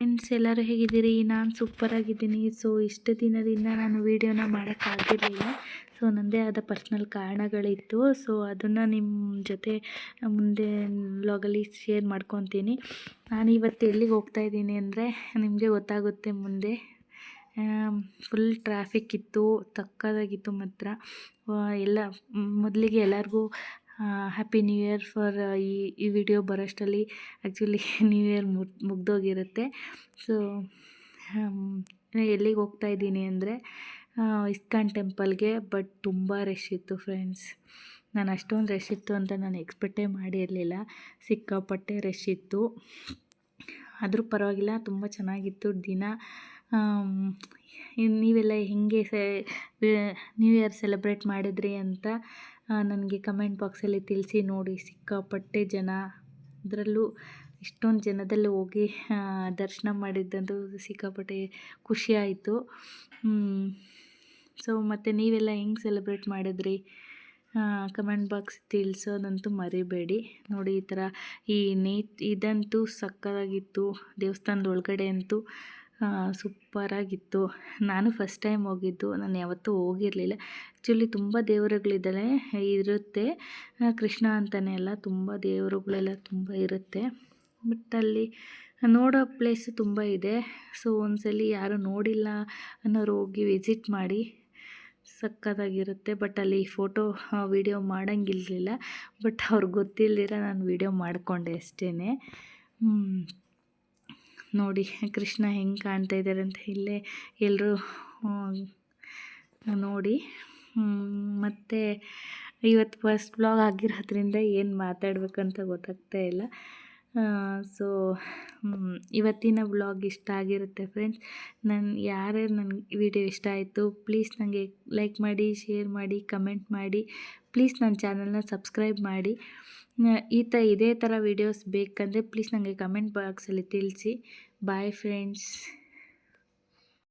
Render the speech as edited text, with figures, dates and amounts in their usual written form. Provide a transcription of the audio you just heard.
Friends, ಎಲ್ಲರೂ ಹೇಗಿದ್ದೀರಿ? ನಾನು ಸೂಪರಾಗಿದ್ದೀನಿ. ಸೊ ಇಷ್ಟು ದಿನದಿಂದ ನಾನು ವೀಡಿಯೋನ ಮಾಡೋಕ್ಕಾಗಿರಲಿಲ್ಲ. ಸೊ ನನ್ನದೇ ಆದ ಪರ್ಸ್ನಲ್ ಕಾರಣಗಳಿತ್ತು. ಸೊ ಅದನ್ನು ನಿಮ್ಮ ಜೊತೆ ಮುಂದೆ ವ್ಲಾಗಲ್ಲಿ ಶೇರ್ ಮಾಡ್ಕೊತೀನಿ. ನಾನು ಇವತ್ತು ಎಲ್ಲಿಗೆ ಹೋಗ್ತಾಯಿದ್ದೀನಿ ಅಂದರೆ ನಿಮಗೆ ಗೊತ್ತಾಗುತ್ತೆ ಮುಂದೆ. ಫುಲ್ ಟ್ರಾಫಿಕ್ ಇತ್ತು, ಸಕ್ಕತ್ತಾಗಿತ್ತು ಮಾತ್ರ. ಎಲ್ಲ ಮೊದಲಿಗೆ ಎಲ್ಲರಿಗೂ ಹ್ಯಾಪಿ ನ್ಯೂ ಇಯರ್ ಫಾರ್ ಈ ವಿಡಿಯೋ ಬರೋಷ್ಟರಲ್ಲಿ ಆ್ಯಕ್ಚುಲಿ ನ್ಯೂ ಇಯರ್ ಮುಗ್ದೋಗಿರುತ್ತೆ. ಸೊ ಎಲ್ಲಿಗೆ ಹೋಗ್ತಾಯಿದ್ದೀನಿ ಅಂದರೆ ಇಸ್ಕಾನ್ ಟೆಂಪಲ್ಗೆ. ಬಟ್ ತುಂಬ ರಶ್ ಇತ್ತು ಫ್ರೆಂಡ್ಸ್. ನಾನು ಅಷ್ಟೊಂದು ರಶ್ ಇತ್ತು ಅಂತ ನಾನು ಎಕ್ಸ್ಪೆಕ್ಟೇ ಮಾಡಿರಲಿಲ್ಲ. ಸಿಕ್ಕಾಪಟ್ಟೆ ರಶ್ ಇತ್ತು. ಆದರೂ ಪರವಾಗಿಲ್ಲ, ತುಂಬ ಚೆನ್ನಾಗಿತ್ತು ದಿನ. ನೀವೆಲ್ಲ ಹೇಗೆ ನ್ಯೂ ಇಯರ್ ಸೆಲೆಬ್ರೇಟ್ ಮಾಡಿದ್ರಿ ಅಂತ ನನಗೆ ಕಮೆಂಟ್ ಬಾಕ್ಸಲ್ಲಿ ತಿಳಿಸಿ. ನೋಡಿ, ಸಿಕ್ಕಾಪಟ್ಟೆ ಜನ, ಅದರಲ್ಲೂ ಇಷ್ಟೊಂದು ಜನದಲ್ಲಿ ಹೋಗಿ ದರ್ಶನ ಮಾಡಿದ್ದಂತೂ ಸಿಕ್ಕಾಪಟ್ಟೆ ಖುಷಿಯಾಯಿತು. ಸೊ ಮತ್ತು ನೀವೆಲ್ಲ ಹೆಂಗೆ ಸೆಲೆಬ್ರೇಟ್ ಮಾಡಿದ್ರಿ ಕಮೆಂಟ್ ಬಾಕ್ಸ್ ತಿಳಿಸೋದಂತೂ ಮರಿಬೇಡಿ. ನೋಡಿ, ಈ ಥರ ಇದಂತೂ ಸಕ್ಕತ್ತಾಗಿತ್ತು. ದೇವಸ್ಥಾನದ ಒಳಗಡೆ ಅಂತೂ ಸೂಪರಾಗಿತ್ತು. ನಾನು ಫಸ್ಟ್ ಟೈಮ್ ಹೋಗಿದ್ದು, ನಾನು ಯಾವತ್ತೂ ಹೋಗಿರಲಿಲ್ಲ. ಆ್ಯಕ್ಚುಲಿ ತುಂಬ ದೇವರುಗಳಿದ್ದಾವೆ ಇರುತ್ತೆ, ಕೃಷ್ಣ ಅಂತಲೇ ಅಲ್ಲ, ತುಂಬ ದೇವರುಗಳೆಲ್ಲ ತುಂಬ ಇರುತ್ತೆ. ಬಟ್ ಅಲ್ಲಿ ನೋಡೋ ಪ್ಲೇಸು ತುಂಬ ಇದೆ. ಸೊ ಒಂದ್ಸಲಿ ಯಾರು ನೋಡಿಲ್ಲ ಅನ್ನೋರು ಹೋಗಿ ವಿಸಿಟ್ ಮಾಡಿ, ಸಕ್ಕತ್ತಾಗಿರುತ್ತೆ. ಬಟ್ ಅಲ್ಲಿ ಫೋಟೋ ವೀಡಿಯೋ ಮಾಡೋಂಗಿರಲಿಲ್ಲ. ಬಟ್ ಅವ್ರಿಗೆ ಗೊತ್ತಿಲ್ಲದಿರ ನಾನು ವೀಡಿಯೋ ಮಾಡಿಕೊಂಡೆ ಅಷ್ಟೇ. ನೋಡಿ ಕೃಷ್ಣ ಹೆಂಗೆ ಕಾಣ್ತಾ ಇದ್ದಾರೆ ಅಂತ ಇಲ್ಲೇ ಎಲ್ಲರೂ ನೋಡಿ. ಮತ್ತು ಇವತ್ತು ಫಸ್ಟ್ ವ್ಲಾಗ್ ಆಗಿರೋದ್ರಿಂದ ಏನು ಮಾತಾಡಬೇಕಂತ ಗೊತ್ತಾಗ್ತಾ ಇಲ್ಲ. ಸೊ ಇವತ್ತಿನ ವ್ಲಾಗ್ ಇಷ್ಟ ಆಗಿರುತ್ತೆ ಫ್ರೆಂಡ್ಸ್. ಯಾರ್ಯಾರು ನನ್ನ ವಿಡಿಯೋ ಇಷ್ಟ ಆಯಿತು ಪ್ಲೀಸ್ ನನಗೆ ಲೈಕ್ ಮಾಡಿ, ಶೇರ್ ಮಾಡಿ, ಕಮೆಂಟ್ ಮಾಡಿ. ಪ್ಲೀಸ್ ನನ್ನ ಚಾನಲ್ನ ಸಬ್ಸ್ಕ್ರೈಬ್ ಮಾಡಿ. ಇದೇ ಥರ ವೀಡಿಯೋಸ್ ಬೇಕಂದರೆ ಪ್ಲೀಸ್ ನನಗೆ ಕಮೆಂಟ್ ಬಾಕ್ಸಲ್ಲಿ ತಿಳಿಸಿ. Bye friends.